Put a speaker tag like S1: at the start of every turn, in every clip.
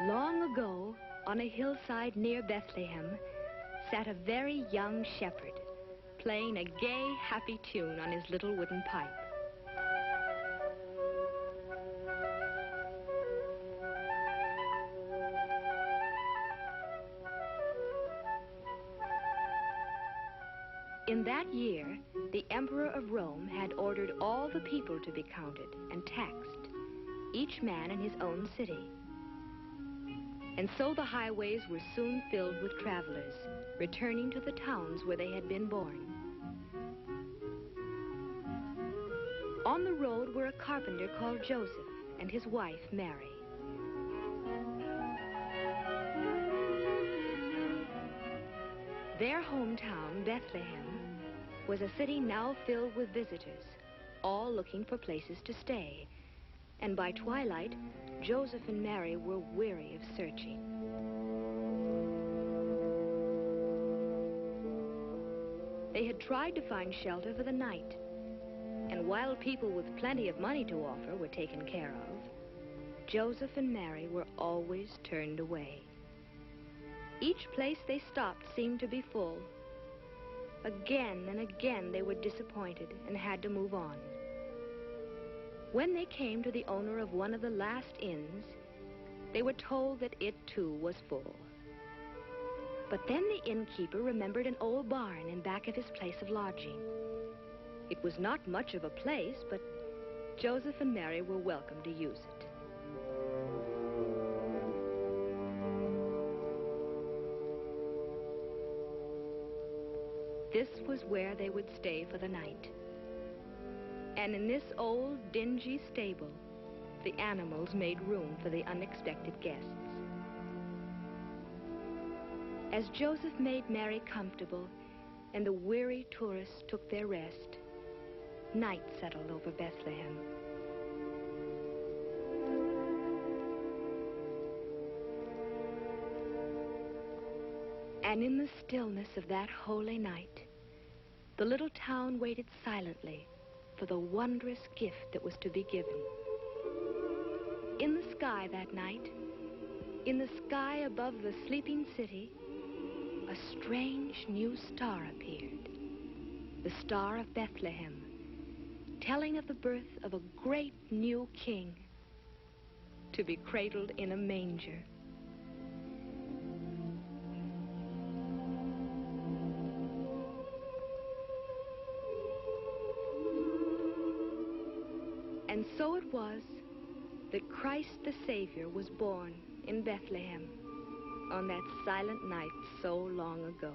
S1: Long ago, on a hillside near Bethlehem, sat a very young shepherd, playing a gay, happy tune on his little wooden pipe. In that year, the Emperor of Rome had ordered all the people to be counted and taxed, each man in his own city. And so the highways were soon filled with travelers, returning to the towns where they had been born. On the road were a carpenter called Joseph and his wife, Mary. Their hometown, Bethlehem, was a city now filled with visitors, all looking for places to stay. And by twilight, Joseph and Mary were weary of searching. They had tried to find shelter for the night, and while people with plenty of money to offer were taken care of, Joseph and Mary were always turned away. Each place they stopped seemed to be full. Again and again they were disappointed and had to move on. When they came to the owner of one of the last inns, they were told that it too was full. But then the innkeeper remembered an old barn in back of his place of lodging. It was not much of a place, but Joseph and Mary were welcome to use it. This was where they would stay for the night. And in this old, dingy stable, the animals made room for the unexpected guests. As Joseph made Mary comfortable and the weary tourists took their rest, night settled over Bethlehem. And in the stillness of that holy night, the little town waited silently for the wondrous gift that was to be given. In the sky that night, in the sky above the sleeping city, a strange new star appeared, the Star of Bethlehem, telling of the birth of a great new king to be cradled in a manger. And so it was that Christ the Savior was born in Bethlehem on that silent night so long ago.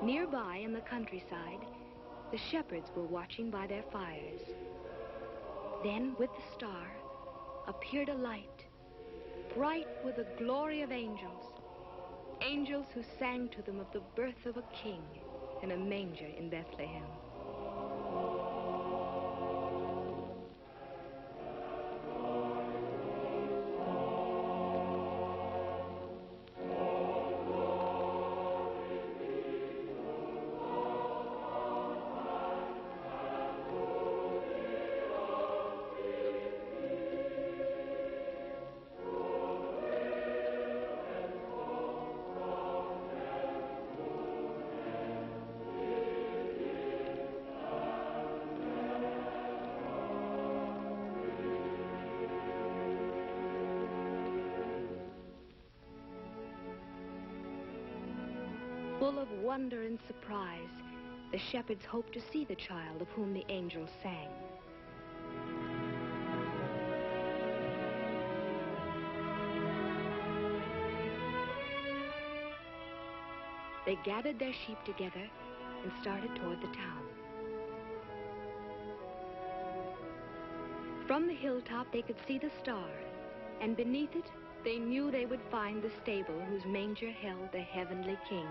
S1: Nearby in the countryside, the shepherds were watching by their fires. Then, with the star, appeared a light, bright with the glory of angels, angels who sang to them of the birth of a king in a manger in Bethlehem. Full of wonder and surprise, the shepherds hoped to see the child of whom the angels sang. They gathered their sheep together and started toward the town. From the hilltop, they could see the star, and beneath it, they knew they would find the stable whose manger held the heavenly king.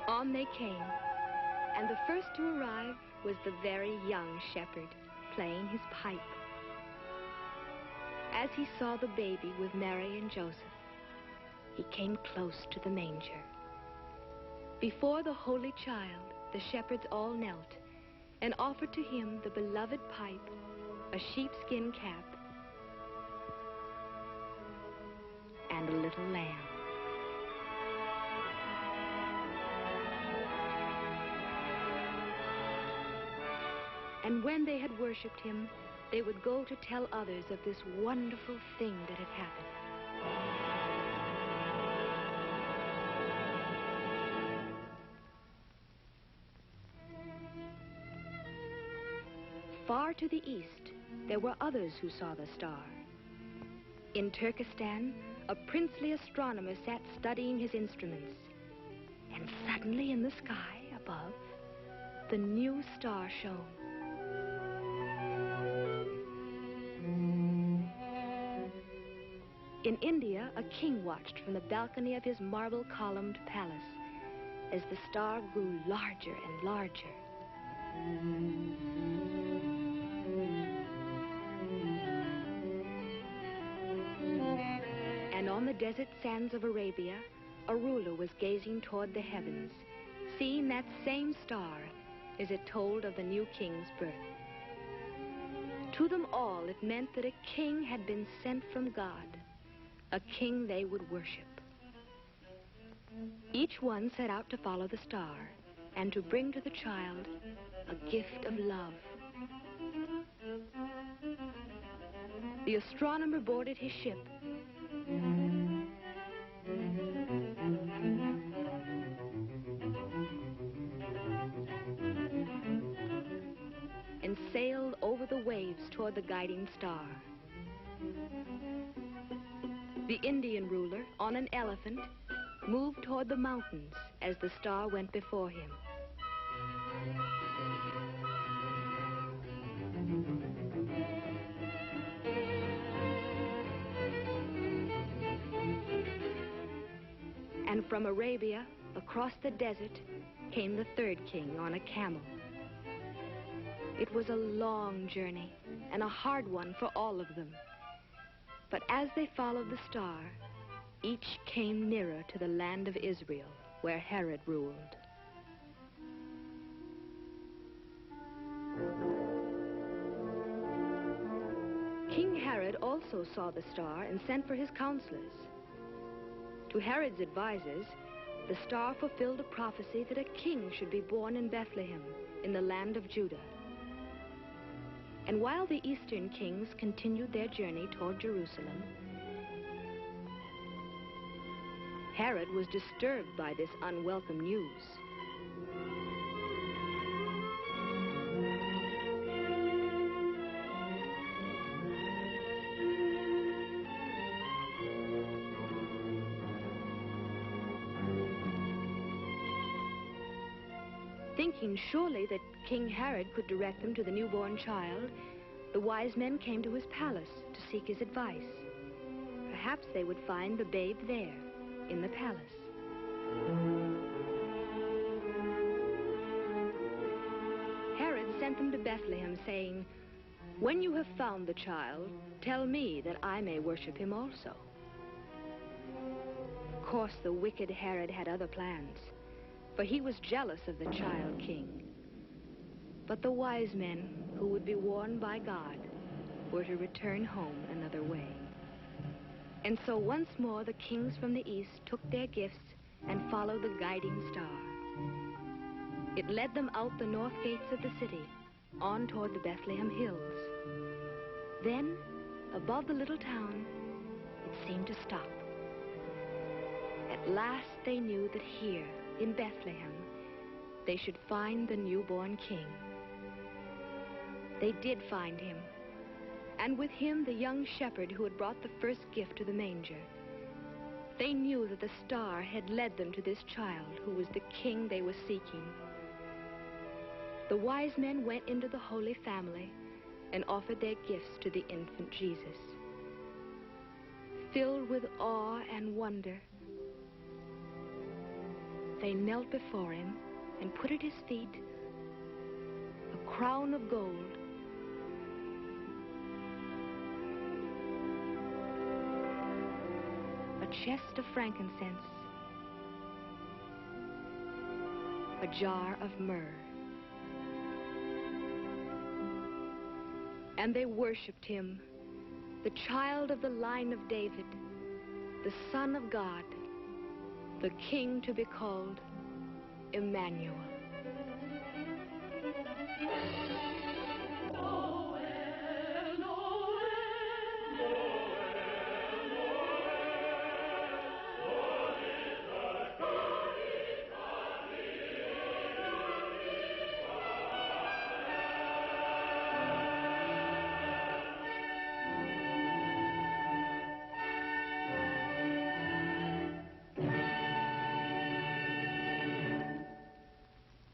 S1: On they came, and the first to arrive was the very young shepherd playing his pipe. As he saw the baby with Mary and Joseph, he came close to the manger. Before the holy child, the shepherds all knelt and offered to him the beloved pipe, a sheepskin cap, and a little lamb. And when they had worshipped him, they would go to tell others of this wonderful thing that had happened. Far to the east, there were others who saw the star. In Turkestan, a princely astronomer sat studying his instruments. And suddenly in the sky above, the new star shone. In India, a king watched from the balcony of his marble-columned palace as the star grew larger and larger. And on the desert sands of Arabia, a ruler was gazing toward the heavens, seeing that same star as it told of the new king's birth. To them all, it meant that a king had been sent from God, a king they would worship. Each one set out to follow the star and to bring to the child a gift of love. The astronomer boarded his ship and sailed over the waves toward the guiding star. The Indian ruler, on an elephant, moved toward the mountains as the star went before him. And from Arabia, across the desert, came the third king on a camel. It was a long journey and a hard one for all of them. But as they followed the star, each came nearer to the land of Israel, where Herod ruled. King Herod also saw the star and sent for his counselors. To Herod's advisors, the star fulfilled a prophecy that a king should be born in Bethlehem, in the land of Judah. And while the eastern kings continued their journey toward Jerusalem, Herod was disturbed by this unwelcome news. Thinking surely that King Herod could direct them to the newborn child, the wise men came to his palace to seek his advice. Perhaps they would find the babe there, in the palace. Herod sent them to Bethlehem, saying, "When you have found the child, tell me that I may worship him also." Of course, the wicked Herod had other plans, for he was jealous of the child king. But the wise men, who would be warned by God, were to return home another way. And so once more the kings from the east took their gifts and followed the guiding star. It led them out the north gates of the city, on toward the Bethlehem hills. Then, above the little town, it seemed to stop. At last they knew that here, in Bethlehem, they should find the newborn king. They did find him, and with him the young shepherd who had brought the first gift to the manger. They knew that the star had led them to this child who was the king they were seeking. The wise men went into the Holy Family and offered their gifts to the infant Jesus. Filled with awe and wonder, they knelt before him and put at his feet a crown of gold, a chest of frankincense, a jar of myrrh. And they worshipped him, the child of the line of David, the Son of God, the King to be called Emmanuel.